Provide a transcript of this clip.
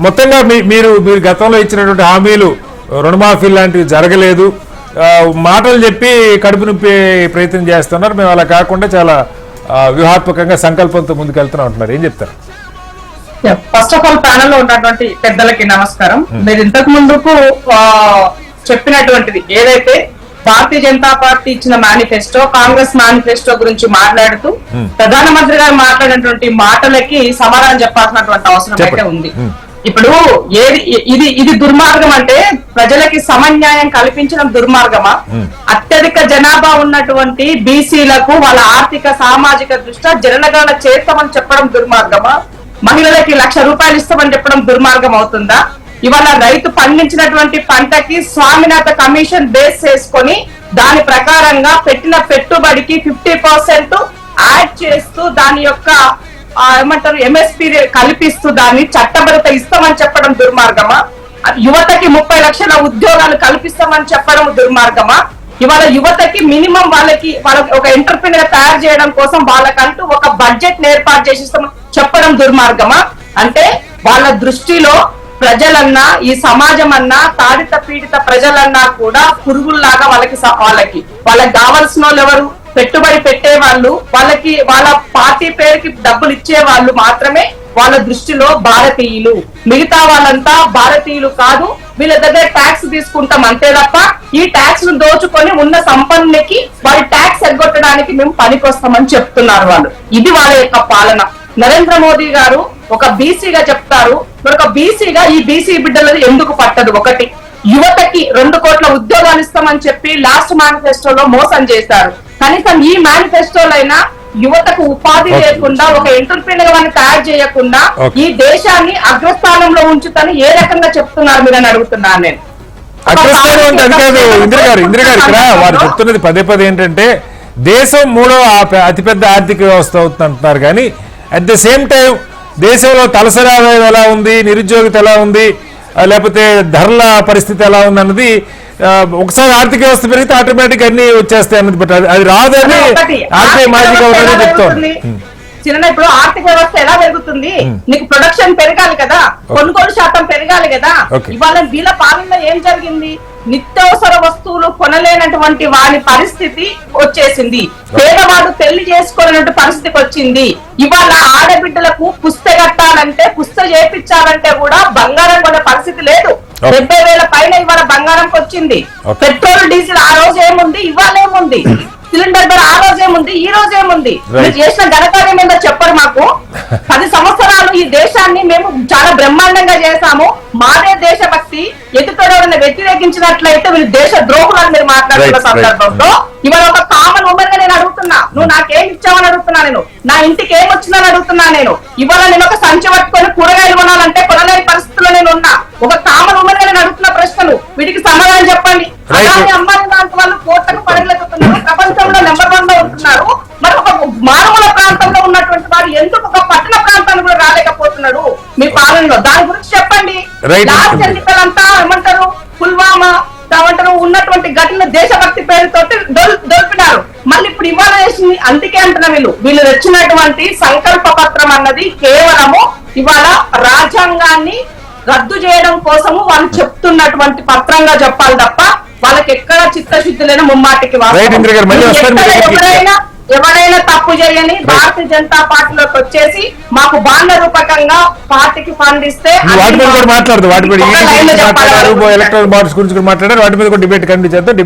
మొత్తంగా మీరు గతంలో ఇచ్చినటువంటి హామీలు రుణమాఫీ లాంటివి జరగలేదు, మాటలు చెప్పి కడుపు నింపే ప్రయత్నం చేస్తున్నారు, మేము అలా కాకుండా చాలా వ్యూహాత్మకంగా సంకల్పంతో ముందుకెళ్తున్నాం అంటున్నారు. ఏం చెప్తారు? ఫస్ట్ ఆఫ్ ఆల్ ప్యానల్ లో ఉన్నటువంటి పెద్దలకి నమస్కారం. మీరు ఇంతకు ముందుకు చెప్పినటువంటిది ఏదైతే భారతీయ జనతా పార్టీ ఇచ్చిన మేనిఫెస్టో, కాంగ్రెస్ మేనిఫెస్టో గురించి మాట్లాడుతూ ప్రధానమంత్రి గారు మాట్లాడినటువంటి మాటలకి సమాధానం చెప్పాల్సినటువంటి అవసరం అయితే ఉంది. ఇప్పుడు ఇది దుర్మార్గం అంటే ప్రజలకి సమన్యాయం కల్పించడం దుర్మార్గమా? అత్యధిక జనాభా ఉన్నటువంటి బీసీలకు వాళ్ళ ఆర్థిక సామాజిక దృష్ట్యా జనగణన చేస్తామని చెప్పడం దుర్మార్గమా? మహిళలకి 1,00,000 రూపాయలు ఇస్తామని చెప్పడం దుర్మార్గం అవుతుందా? ఇవాళ రైతు పండించినటువంటి పంటకి స్వామినాథ కమిషన్ బేస్ చేసుకొని దాని ప్రకారంగా పెట్టిన పెట్టుబడికి 50% యాడ్ చేస్తూ దాని యొక్క ఏమంటారు ఎంఎస్పీ కల్పిస్తూ దాన్ని చట్టబద్ధత ఇస్తామని చెప్పడం దుర్మార్గమా? యువతకి 30 లక్షల ఉద్యోగాలు కల్పిస్తామని చెప్పడం దుర్మార్గమా? ఇవాళ యువతకి మినిమం వాళ్ళకి ఒక ఎంటర్ప్రినర్ తయారు చేయడం కోసం వాళ్ళకంటూ ఒక బడ్జెట్ ఏర్పాటు చేసి చెప్పడం దుర్మార్గమా? అంటే వాళ్ళ దృష్టిలో ప్రజలన్నా ఈ సమాజం అన్నా తాడిత పీడిత ప్రజలన్నా కూడా పురుగుల్లాగా వాళ్ళకి కావాల్సిన వాళ్ళు ఎవరు? పెట్టుబడి పెట్టే వాళ్ళు, వాళ్ళ పార్టీ పేరుకి డబ్బులు ఇచ్చే వాళ్ళు మాత్రమే వాళ్ళ దృష్టిలో భారతీయులు. మిగతా వాళ్ళంతా భారతీయులు కాదు, వీళ్ళ దగ్గర ట్యాక్స్ తీసుకుంటాం అంతే తప్ప ఈ ట్యాక్స్ ను దోచుకొని ఉన్న సంపన్నుకి వారి ట్యాక్స్ ఎగ్గొట్టడానికి మేము పనికొస్తామని చెప్తున్నారు వాళ్ళు. ఇది వాళ్ళ యొక్క పాలన. నరేంద్ర మోదీ గారు ఒక బీసీగా చెప్తారు, ఒక బీసీగా ఈ బీసీ బిడ్డలది ఎందుకు పట్టదు? ఒకటి, యువతకి 2 కోట్ల ఉద్యోగాలు ఇస్తామని చెప్పి లాస్ట్ మేనిఫెస్టోలో మోసం చేశారు. కనీసం ఈ మేనిఫెస్టోలైనా యువతకు ఉపాధి లేకుండా ఒక ఎంటర్ప్రీనర్ అని తయారు చేయకుండా ఈ దేశాన్ని అగ్రస్థానంలో ఉంచుతని ఏ రకంగా చెప్తున్నారు మీరు అని అడుగుతున్నాను నేను. అగ్రస్థానం అంటే అది కాదు ఇందిరా గారు, ఇక్కడ వారు చెప్తున్నది పదే ఏంటంటే దేశం 3వ అతిపెద్ద ఆర్థిక వ్యవస్థ అవుతుంది అంటున్నారు. కానీ అట్ ద సేమ్ టైం దేశంలో తలసరి ఆదాయం ఎలా ఉంది, నిరుద్యోగిత ఎలా ఉంది, లేకపోతే ధరల పరిస్థితి ఎలా ఉంది అన్నది ఒకసారి ఆర్థిక వ్యవస్థ పెరిగితే ఆటోమేటిక్ అన్ని వచ్చేస్తాయి అన్నది. బట్ అది రాదని ఆర్థిక మాజీ గవర్నర్ చెప్తోంది. ఇప్పుడు ఆర్థిక వ్యవస్థ ఎలా పెరుగుతుంది? నీకు ప్రొడక్షన్ పెరగాలి కదా, కొనుగోలు శాతం పెరగాలి కదా. ఇవాళ వీళ్ళ పాలనలో ఏం జరిగింది? నిత్యావసర వస్తువులు కొనలేనటువంటి వారి పరిస్థితి వచ్చేసింది. పేదవాడు పెళ్లి చేసుకోలేనటువంటి పరిస్థితికి వచ్చింది. ఇవాళ ఆడబిడ్డలకు పుస్తకట్టాలంటే చేపించాలంటే కూడా బంగారం కొనే పరిస్థితి లేదు. 70,000 పైన ఇవాళ బంగారంకి వచ్చింది. పెట్రోల్ డీజిల్ ఆ రోజు ఏముంది, ఇవాళ ఏముంది? సిలిండర్ ధర ఆ రోజేముంది, ఈ రోజేముంది? మీరు చేసిన ఘనకార్యం ఏందో చెప్పరు మాకు. 10 సంవత్సరాలు ఈ దేశాన్ని మేము చాలా బ్రహ్మాండంగా చేశాము, మాదే దేశభక్తి. ఎదుటోడని వ్యతిరేకించినట్లయితే వీళ్ళు దేశ ద్రోహులని మీరు మాట్లాడుతున్న సందర్భంలో ఇవాళ ఒక కామన్ ఉమెన్ గా నేను అడుగుతున్నా, నువ్వు నాకేం ఇచ్చావని అడుగుతున్నా, నేను నా ఇంటికి ఏం వచ్చిందని అడుగుతున్నా. నేను ఇవాళ నేను ఒక సంచి పట్టుకొని కూరగాయలు కొనాలంటే కొనలేని పరిస్థితుల్లో నేను ఉన్నా. ఒక కామన్ ఉమెన్ గా నేను అడుగుతున్న ప్రశ్నలు వీటికి సమాధానం చెప్పండి. అలాగే అమ్మాయి లాంటి వాళ్ళు కోట్లకు పడగలుగుతున్నారు, ప్రపంచంలో నెంబర్ 1 లో ఉంటున్నారు. మరి ఒక మారుమూల ప్రాంతంలో ఉన్నటువంటి వారు ఎందుకు ఒక పట్టణ ప్రాంతాన్ని కూడా రాలేకపోతున్నాడు మీ పాలనలో? దాని గురించి చెప్పండి. లాస్ట్ ఎన్నికలంతా ఏమంటారు, పుల్వామా ఏమంటారు ఉన్నటువంటి ఘటన దేశభక్తి పేరుతో దొరికినారు. మళ్ళీ ఇప్పుడు ఇవాళ చేసింది అందుకే అంటున్నా, వీళ్ళు తెచ్చినటువంటి సంకల్ప పత్రం అన్నది కేవలము ఇవాళ రాజ్యాంగాన్ని రద్దు చేయడం కోసము వాళ్ళు చెప్తున్నటువంటి పత్రంగా చెప్పాలి తప్ప వాళ్ళకి ఎక్కడ చిత్తశుద్ధి లేని ముమ్మాటికి ఎవరైనా తప్పు చేయని భారతీయ జనతా పార్టీలోకి వచ్చేసి మాకు బాండ్ల రూపకంగా పార్టీకి ఫండ్ ఇస్తే వాటి మీద కూడా మాట్లాడదు, వాటి మీద ఎలక్ట్రల్ బాండ్స్ గురించి మాట్లాడారు, వాటి మీద కూడా డిబేట్ కండి చేద్దాం.